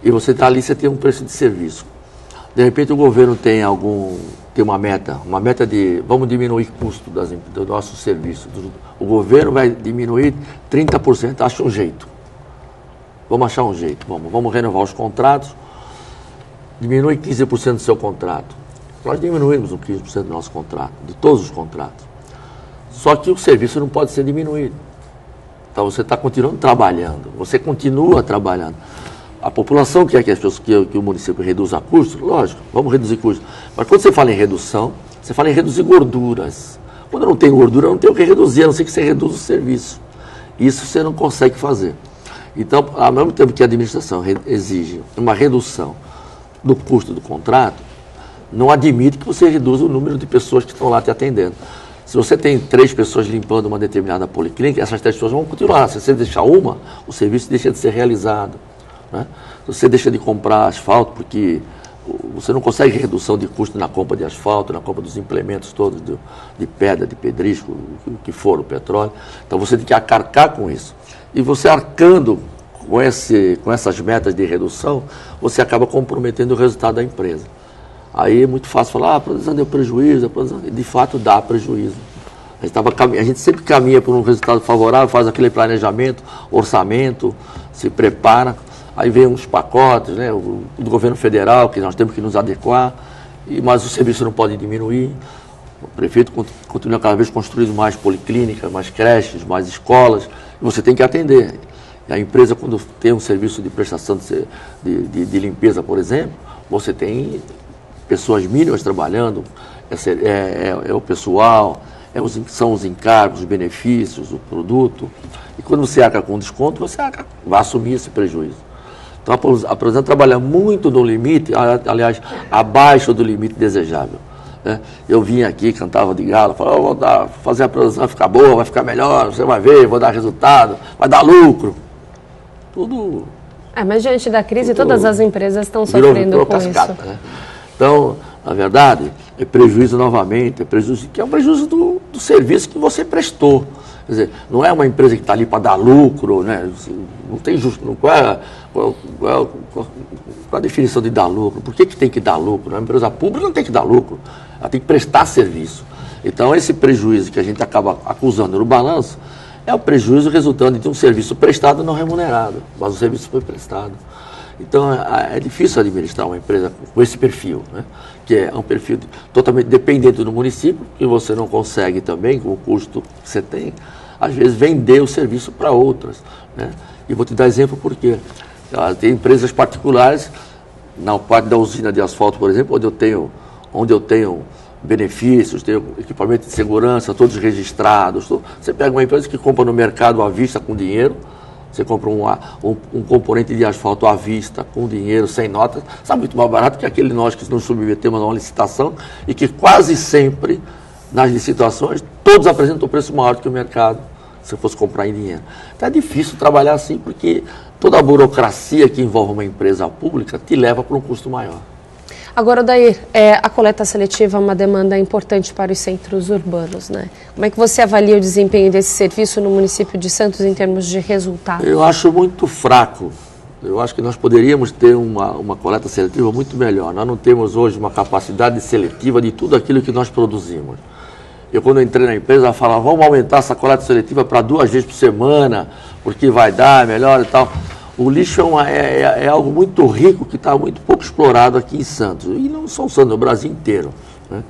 E você está ali, você tem um preço de serviço. De repente o governo tem uma meta de vamos diminuir o custo do nosso serviço. O governo vai diminuir 30%, acha um jeito. Vamos achar um jeito, vamos renovar os contratos. diminui 15% do seu contrato. Nós diminuímos um 15% do nosso contrato, de todos os contratos. Só que o serviço não pode ser diminuído. Então você está continuando trabalhando, você continua trabalhando. A população quer que o município reduza custos, lógico, vamos reduzir custos. Mas quando você fala em redução, você fala em reduzir gorduras. Quando não tem gordura, não tem o que reduzir, a não ser que você reduza o serviço. Isso você não consegue fazer. Então, ao mesmo tempo que a administração exige uma redução do custo do contrato, não admite que você reduza o número de pessoas que estão lá te atendendo. Se você tem 3 pessoas limpando uma determinada policlínica, essas 3 pessoas vão continuar. Se você deixar uma, o serviço deixa de ser realizado. Né? Se você deixa de comprar asfalto, porque você não consegue redução de custo na compra de asfalto, na compra dos implementos todos de pedra, de pedrisco, o que for, o petróleo. Então você tem que arcar com isso. E você arcando com essas metas de redução, você acaba comprometendo o resultado da empresa. Aí é muito fácil falar, a produção deu prejuízo, a produção... de fato dá prejuízo. A gente sempre caminha por um resultado favorável, faz aquele planejamento, orçamento, se prepara. Aí vem uns pacotes, né, do governo federal, que nós temos que nos adequar, mas o serviço não pode diminuir. O prefeito continua cada vez construindo mais policlínicas, mais creches, mais escolas, e você tem que atender. E a empresa, quando tem um serviço de prestação de limpeza, por exemplo, você tem pessoas mínimas trabalhando, é o pessoal, são os encargos, os benefícios, o produto. E quando você arca com desconto, você vai assumir esse prejuízo. Então, a produção trabalha muito no limite, aliás, abaixo do limite desejável. Né? Eu vim aqui, cantava de galo, falava, fazer a produção vai ficar boa, vai ficar melhor, você vai ver, vou dar resultado, vai dar lucro. Tudo... mas diante da crise, todas as empresas estão sofrendo com cascata, isso. Né? Então, na verdade, é prejuízo novamente, que é um prejuízo do serviço que você prestou. Quer dizer, não é uma empresa que está ali para dar lucro, né? Não tem qual é a definição de dar lucro? Por que tem que dar lucro? Uma empresa pública não tem que dar lucro, ela tem que prestar serviço. Então, esse prejuízo que a gente acaba acusando no balanço é o prejuízo resultante de um serviço prestado não remunerado, mas o serviço foi prestado. Então, é difícil administrar uma empresa com esse perfil, né? Que é um perfil totalmente dependente do município, que você não consegue também, com o custo que você tem, às vezes vender o serviço para outras. Né? E vou te dar exemplo porque tem empresas particulares, na parte da usina de asfalto, por exemplo, onde eu tenho benefícios, tenho equipamento de segurança, todos registrados. Você pega uma empresa que compra no mercado à vista com dinheiro, você compra um componente de asfalto à vista, com dinheiro, sem notas, sabe, muito mais barato que aquele nós que nos submetemos a uma licitação e que quase sempre, nas licitações, todos apresentam um preço maior do que o mercado, se fosse comprar em dinheiro. Então é difícil trabalhar assim, porque toda a burocracia que envolve uma empresa pública te leva para um custo maior. Agora, Odair, a coleta seletiva é uma demanda importante para os centros urbanos, né? Como é que você avalia o desempenho desse serviço no município de Santos em termos de resultados? Eu acho muito fraco. Eu acho que nós poderíamos ter uma coleta seletiva muito melhor. Nós não temos hoje uma capacidade seletiva de tudo aquilo que nós produzimos. Eu, quando entrei na empresa, falava, vamos aumentar essa coleta seletiva para 2 vezes por semana, porque vai dar melhor e tal. O lixo é algo muito rico que está muito pouco explorado aqui em Santos. E não só em Santos, no Brasil inteiro. Né?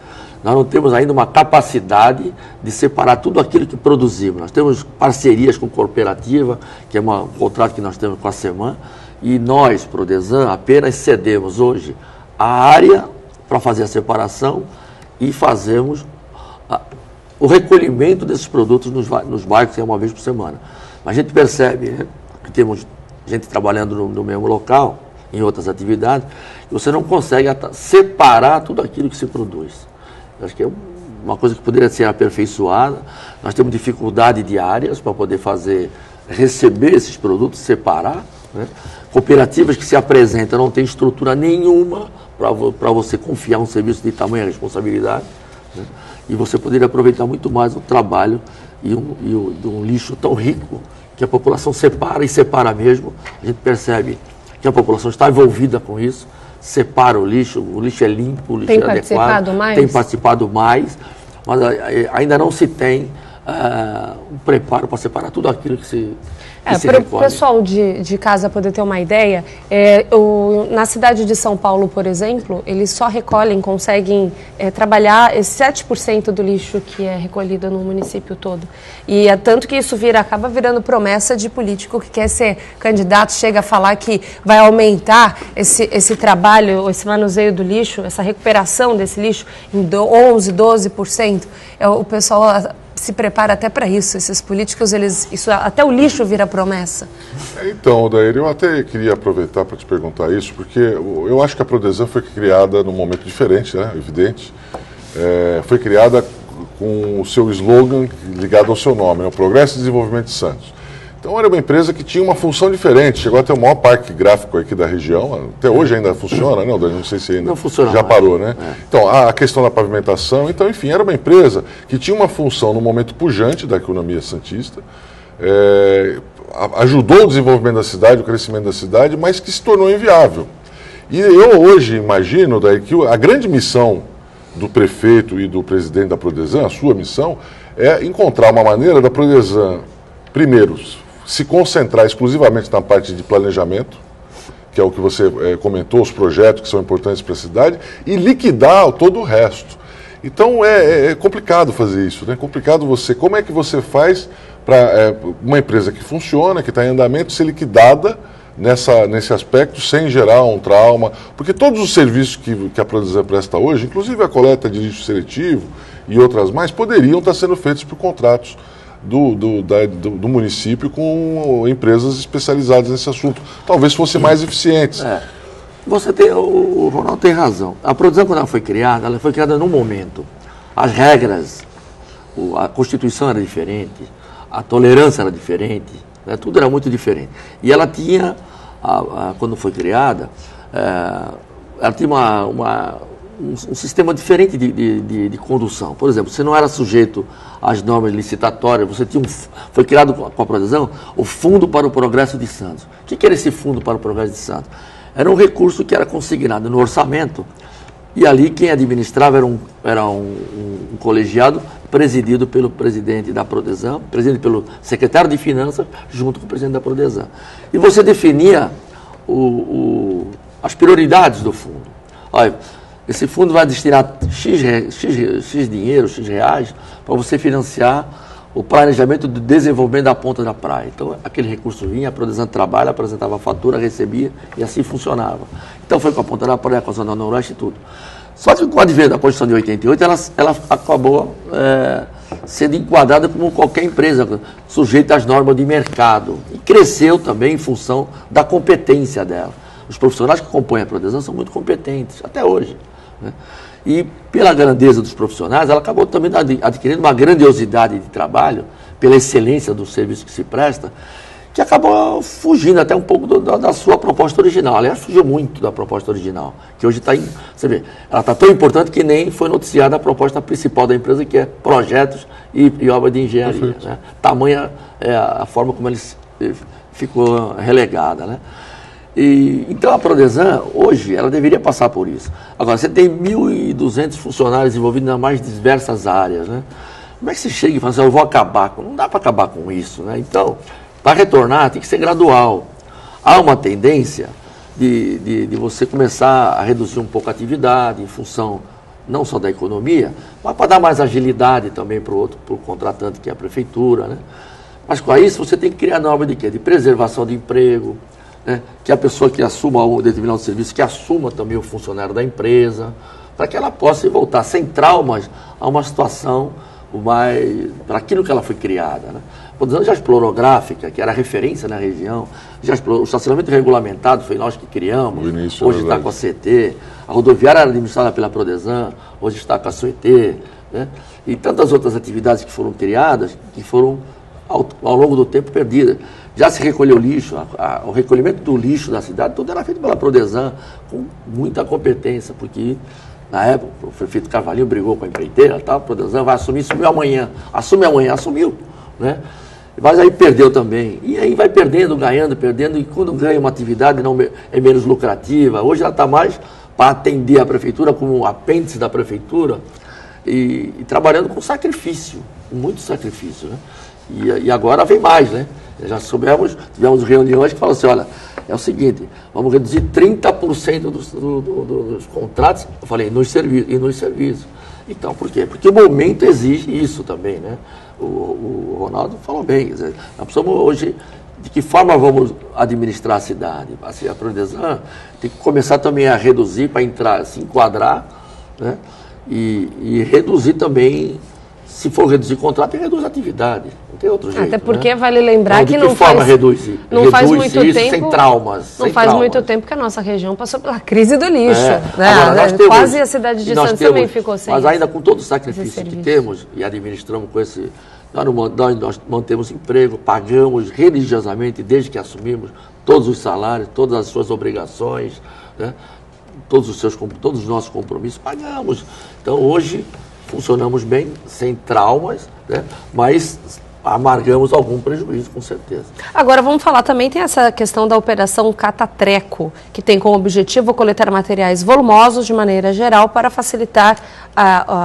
Nós não temos ainda uma capacidade de separar tudo aquilo que produzimos. Nós temos parcerias com cooperativa, que é um contrato que nós temos com a SEMAN, e nós, Prodesan, apenas cedemos hoje a área para fazer a separação e fazemos o recolhimento desses produtos nos bairros, que é 1 vez por semana. Mas a gente percebe, né, que temos gente trabalhando no mesmo local, em outras atividades, e você não consegue separar tudo aquilo que se produz. Eu acho que é uma coisa que poderia ser aperfeiçoada. Nós temos dificuldade de áreas para poder receber esses produtos, separar. Né? Cooperativas que se apresentam não têm estrutura nenhuma para você confiar um serviço de tamanha responsabilidade. Né? E você poderia aproveitar muito mais o trabalho e um lixo tão rico, que a população separa e separa mesmo. A gente percebe que a população está envolvida com isso, separa o lixo é limpo, o lixo é adequado. Tem participado mais, mas ainda não se tem um preparo para separar tudo aquilo que se para o pessoal de casa poder ter uma ideia, na cidade de São Paulo, por exemplo, eles só conseguem trabalhar esse 7% do lixo que é recolhido no município todo. E é tanto que isso acaba virando promessa de político que quer ser candidato, chega a falar que vai aumentar esse trabalho, esse manuseio do lixo, essa recuperação desse lixo em 11%, 12%. O pessoal se prepara até para isso. Esses políticos, até o lixo vira promessa. Então, Odair, eu até queria aproveitar para te perguntar isso, porque eu acho que a Prodesan foi criada num momento diferente, né? Evidente. Foi criada com o seu slogan ligado ao seu nome, o Progresso e Desenvolvimento de Santos. Então era uma empresa que tinha uma função diferente, chegou a ter o maior parque gráfico aqui da região, até hoje ainda funciona, né, Odair? Não sei se ainda já parou, né? Então, a questão da pavimentação, então, enfim, era uma empresa que tinha uma função no momento pujante da economia santista, ajudou o desenvolvimento da cidade, o crescimento da cidade, mas que se tornou inviável. E eu hoje imagino, Odair, que a grande missão do prefeito e do presidente da Prodesan, a sua missão, é encontrar uma maneira da Prodesan, primeiro, se concentrar exclusivamente na parte de planejamento, que é o que você comentou, os projetos que são importantes para a cidade, e liquidar todo o resto. Então é complicado fazer isso, né? É complicado como é que você faz para uma empresa que funciona, que está em andamento, ser liquidada nesse aspecto, sem gerar um trauma, porque todos os serviços que a Prodesan presta hoje, inclusive a coleta de lixo seletivo e outras mais, poderiam estar sendo feitos por contratos do município com empresas especializadas nesse assunto. Talvez fossem mais eficientes. O Ronaldo tem razão. A Prodesan, quando ela foi criada num momento. As regras, a Constituição era diferente, a tolerância era diferente, né? Tudo era muito diferente. E ela tinha, quando foi criada, ela tinha um sistema diferente de condução. Por exemplo, você não era sujeito às normas licitatórias, foi criado com a Prodesan o Fundo para o Progresso de Santos. O que era esse Fundo para o Progresso de Santos? Era um recurso que era consignado no orçamento e ali quem administrava era um colegiado presidido pelo presidente da Prodesan, presidido pelo secretário de Finanças, junto com o presidente da Prodesan. E você definia as prioridades do fundo. Olha, esse fundo vai destinar X dinheiro, X reais, para você financiar o planejamento do desenvolvimento da ponta da praia. Então, aquele recurso vinha, a Prodesan trabalha, apresentava a fatura, recebia, e assim funcionava. Então, foi com a ponta da praia, com a Zona Noroeste e tudo. Só que com o advento da Constituição de 88, ela acabou sendo enquadrada como qualquer empresa, sujeita às normas de mercado. E cresceu também em função da competência dela. Os profissionais que compõem a Prodesan são muito competentes, até hoje, né? E pela grandeza dos profissionais, ela acabou também adquirindo uma grandiosidade de trabalho, pela excelência do serviço que se presta, que acabou fugindo até um pouco da sua proposta original. Aliás, fugiu muito da proposta original, que hoje está você vê, ela está tão importante que nem foi noticiada a proposta principal da empresa, que é projetos e obra de engenharia, né? Tamanha é a forma como ele ficou relegada, né? Então a Prodesan, hoje, ela deveria passar por isso. Agora, você tem 1.200 funcionários envolvidos nas mais diversas áreas, né? Como é que você chega e fala assim, eu vou acabar com... Não dá para acabar com isso, né? Então, para retornar, tem que ser gradual. Há uma tendência de você começar a reduzir um pouco a atividade, em função não só da economia, mas para dar mais agilidade também para o contratante, que é a prefeitura, né? Mas com isso, você tem que criar norma de quê? De preservação de emprego, né? Que a pessoa que assuma um determinado serviço, que assuma também o funcionário da empresa, para que ela possa voltar sem traumas a uma situação para aquilo que ela foi criada, né? A Prodesan já explorou gráfica, que era referência na região, já explorou o estacionamento regulamentado, foi nós que criamos, hoje está com a CET, a rodoviária era administrada pela Prodesan, hoje está com a CET, né? E tantas outras atividades que foram criadas, que foram ao longo do tempo perdidas. Já se recolheu lixo, o recolhimento do lixo da cidade, tudo era feito pela Prodesan, com muita competência, porque na época o prefeito Carvalhinho brigou com a empreiteira, a Prodesan vai assumir, assumiu, né? Mas aí perdeu também, e aí vai perdendo, perdendo, e quando ganha uma atividade não é menos lucrativa, hoje ela está mais para atender a prefeitura como um apêndice da prefeitura, e trabalhando com sacrifício, muito sacrifício, né? E agora vem mais, né? Já tivemos reuniões que falam assim, olha, é o seguinte, vamos reduzir 30% dos contratos, eu falei, nos serviços. Então, por quê? Porque o momento exige isso também, né? O Ronaldo falou bem, quer dizer, nós precisamos hoje, de que forma vamos administrar a cidade? Assim, a Prodesan tem que começar também a reduzir para se enquadrar, né? E reduzir também, se for reduzir contrato, reduz a atividade. Não tem outro jeito. Até porque né? vale lembrar que não faz... Não faz muito tempo, sem traumas. Não faz muito tempo que a nossa região passou pela crise do lixo. Né? Agora, quase a cidade de Santos também ficou sem. Mas ainda com todo o sacrifício que temos, e administramos com esse... Nós mantemos emprego, pagamos religiosamente, desde que assumimos, todos os salários, todas as suas obrigações, né? todos os nossos compromissos, pagamos. Então, hoje, funcionamos bem, sem traumas, né? Mas amargamos algum prejuízo, com certeza. Agora, vamos falar também, tem essa questão da operação Catatreco, que tem como objetivo coletar materiais volumosos de maneira geral para facilitar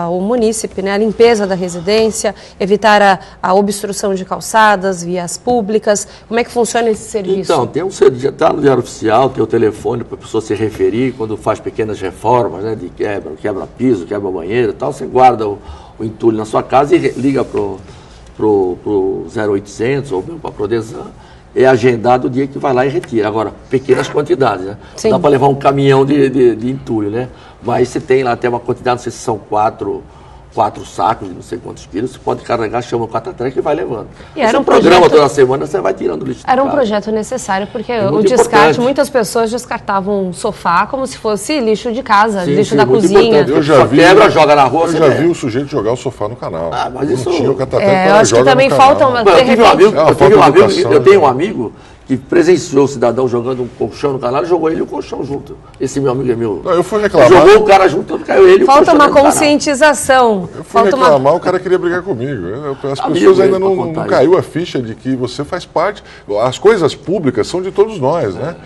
o munícipe, né, a limpeza da residência, evitar a obstrução de calçadas, vias públicas. Como é que funciona esse serviço? Então, tem está no Diário Oficial, tem o telefone para a pessoa se referir quando faz pequenas reformas, né, de quebra piso, quebra banheiro e tal, você guarda o entulho na sua casa e liga para o 0800 ou para a Prodesan, é agendado o dia que vai lá e retira. Agora, pequenas quantidades, né? Não dá para levar um caminhão de entulho, né? Mas você tem lá até uma quantidade, não sei se são 4 sacos de não sei quantos quilos, você pode carregar, chama o Catatreco e vai levando. E era um programa toda semana, você vai tirando o lixo. Era um projeto necessário, porque o descarte, muitas pessoas descartavam um sofá como se fosse lixo de casa, lixo da cozinha. Eu já vi, quebra, joga na rua. Eu já vi o sujeito jogar o sofá no canal. Mas isso... Não tinha o Catatreco, eu acho que também falta uma... Eu tenho um amigo que presenciou o cidadão jogando um colchão no canal e jogou ele e o colchão junto. Esse meu amigo é meu. Não, eu fui reclamar. Jogou o cara junto, caiu ele e o colchão. Falta uma conscientização. Eu fui reclamar, o cara queria brigar comigo. As pessoas ainda não caiu a ficha de que você faz parte. As coisas públicas são de todos nós, né?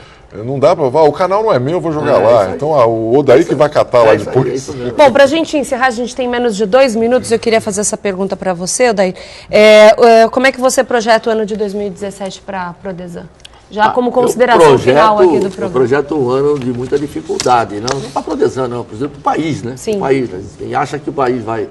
Não dá para... o canal não é meu, eu vou jogar lá. Então, o Odaí que vai catar lá depois. Bom, para a gente encerrar, a gente tem menos de 2 minutos. Eu queria fazer essa pergunta para você, Odaí. Como é que você projeta o ano de 2017 para a Prodesan? Já como consideração final aqui do programa. Eu projeto um ano de muita dificuldade. Não para a Prodesan, não. Por exemplo, para o país, né? Sim. O país, né? Quem acha que o país vai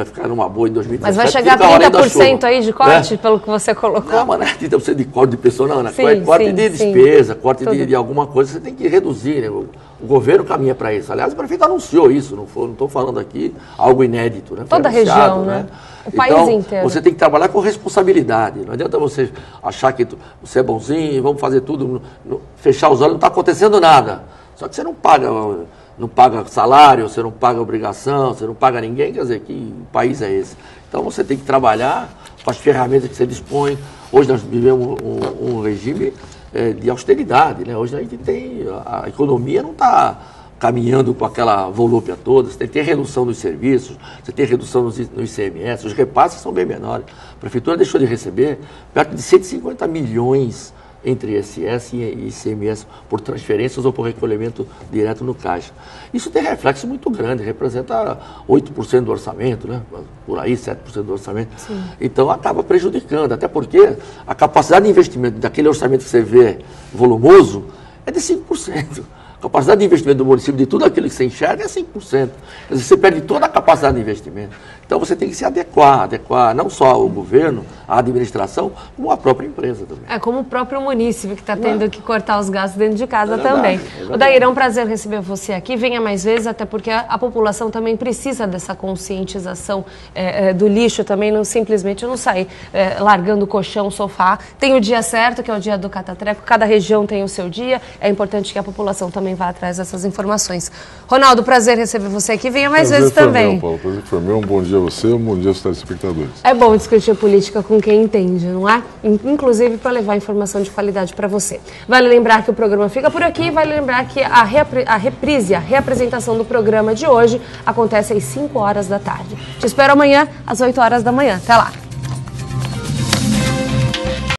ficar numa boa em 2017. Mas vai chegar a 30% aí de corte, né? Pelo que você colocou? Não, mas não é 30% de corte de pessoa, não. Né? Corte de despesa, corte de alguma coisa, você tem que reduzir, né? O governo caminha para isso. Aliás, o prefeito anunciou isso, não estou falando aqui algo inédito. Né? Toda a região, né? O país inteiro. Você tem que trabalhar com responsabilidade. Não adianta você achar que você é bonzinho, vamos fazer tudo, fechar os olhos, não está acontecendo nada. Só que você não paga salário, você não paga obrigação, você não paga ninguém, quer dizer, que país é esse? Então você tem que trabalhar com as ferramentas que você dispõe. Hoje nós vivemos um regime de austeridade, né? Hoje a gente tem, a economia não está caminhando com aquela volúpia toda, você tem que ter redução nos serviços, você tem redução no ICMS, os repasses são bem menores. A prefeitura deixou de receber perto de 150 milhões entre ISS e ICMS por transferências ou por recolhimento direto no caixa. Isso tem reflexo muito grande, representa 8% do orçamento, né? Por aí 7% do orçamento. Sim. Então acaba prejudicando, até porque a capacidade de investimento daquele orçamento que você vê volumoso é de 5%. A capacidade de investimento do município, de tudo aquilo que você enxerga, é 5%. Quer dizer, você perde toda a capacidade de investimento. Então você tem que se adequar não só o governo, a administração, como a própria empresa também. Como o próprio município que está tendo que cortar os gastos dentro de casa também. Odair, é um prazer receber você aqui. Venha mais vezes, até porque a população também precisa dessa conscientização do lixo também, não simplesmente não sair largando o colchão, o sofá. Tem o dia certo, que é o dia do Catatreco, cada região tem o seu dia. É importante que a população também vá atrás dessas informações. Ronaldo, prazer receber você aqui. Venha mais vezes também. Meu, Paulo. Prazer foi meu. Um bom dia a você, um bom dia aos telespectadores. É bom discutir política com quem entende, não é? Inclusive para levar informação de qualidade para você. Vale lembrar que o programa fica por aqui, vale lembrar que a reprise, a reapresentação do programa de hoje acontece às 5 horas da tarde. Te espero amanhã, às 8 horas da manhã. Até lá!